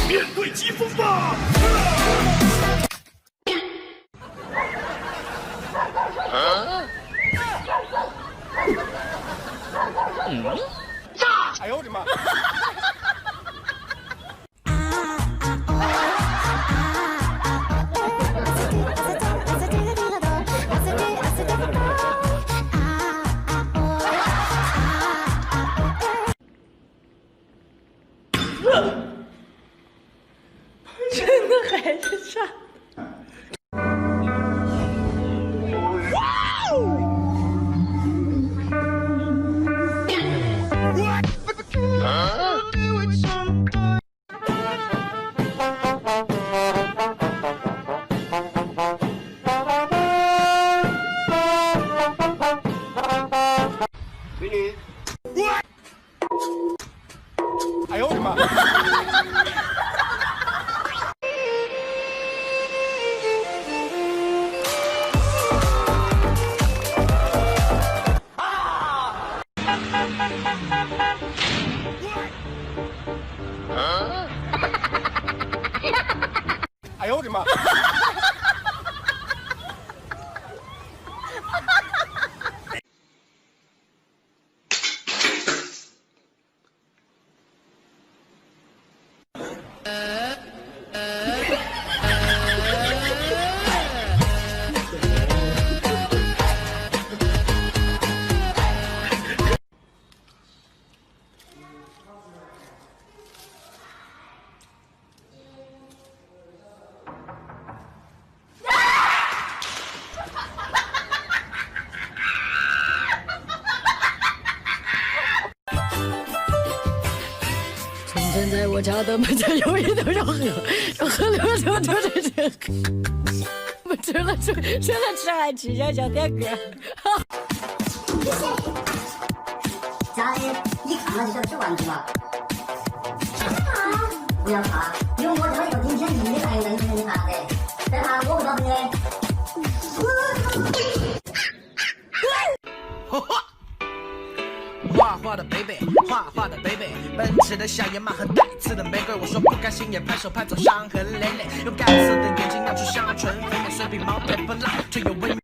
面对疾风吧！炸！哎呦我的妈！真的还是傻？美女。哎呦我的妈！哎呦我的妈！现在我家的每家有一都要喝，要喝了就这。我吃了吃还吃下小点歌。家里一看了就晓得是玩具嘛。不要怕，用我这么一个顶天立地的反应能力，你怕啥子？别怕，我不告诉你。画画的 baby， 画画的 baby， 奔驰的小野马和带刺的玫瑰，我说不甘心也拍手拍走伤痕累累，用干涩的眼睛酿出香醇肥美，虽比毛腿不辣，却有微。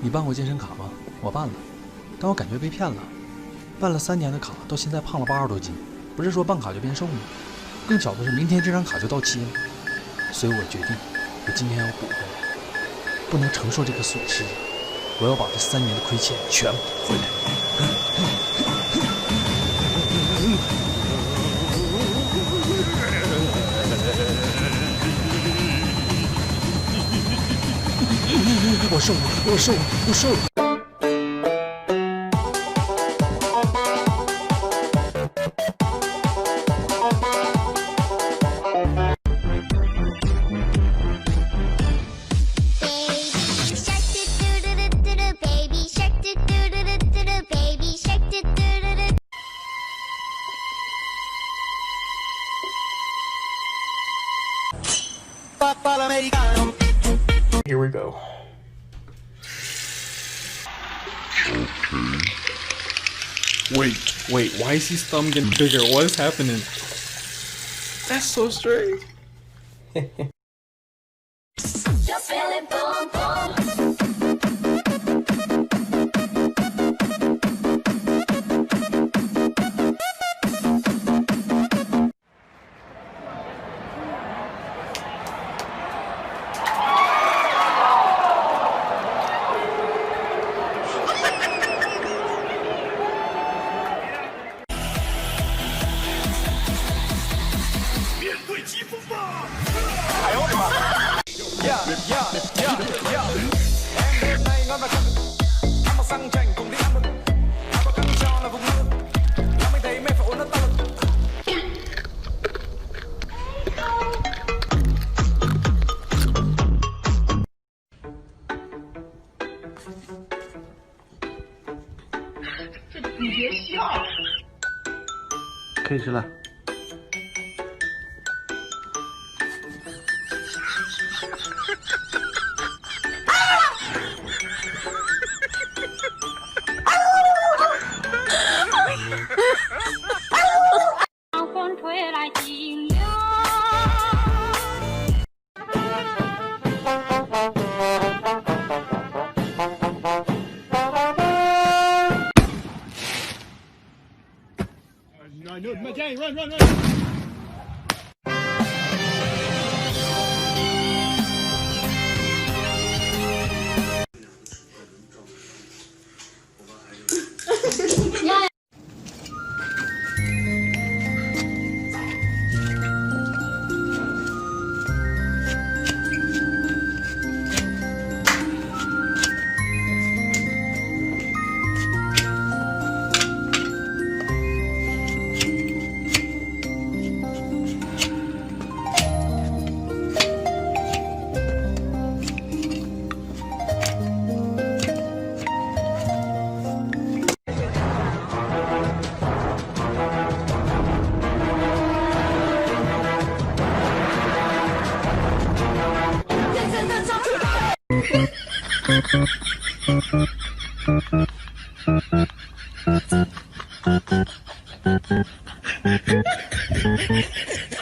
你办过健身卡吗？我办了，但我感觉被骗了。办了3年的卡，到现在胖了80多斤，不是说办卡就变瘦吗？更巧的是，明天这张卡就到期了，所以我决定，我今天要补回来，不能承受这个损失，我要把这3年的亏欠全补回来。我瘦了，我瘦了，我瘦了。Here we go. Wait, why is his thumb getting bigger? What is happening? That's so strange. 对疾风吧！可以吃了。风吹来惊了。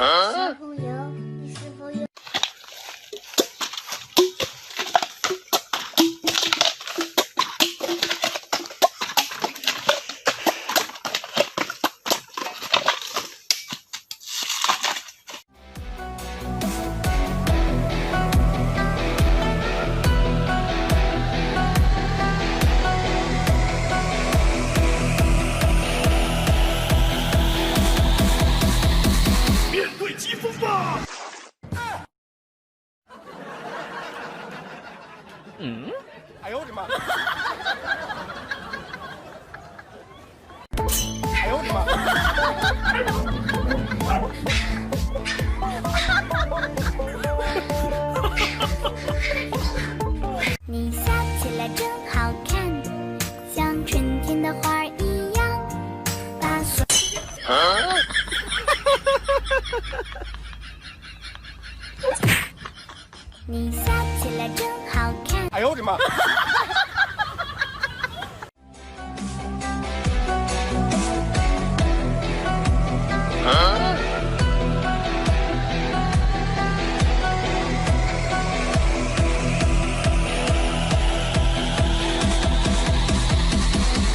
是否有？你是否有？面对疾风吧！哎呦我的妈！你笑起来真好看，像春天的花儿一样，把所。你笑起来真好看。哎呦我的妈！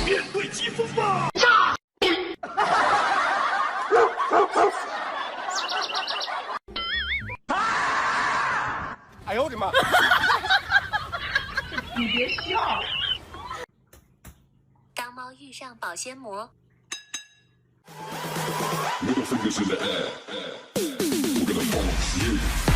面对疾风吧！哎呦我的妈！当猫遇上保鲜膜。 Middle fingers in the air. We're gonna bounce you.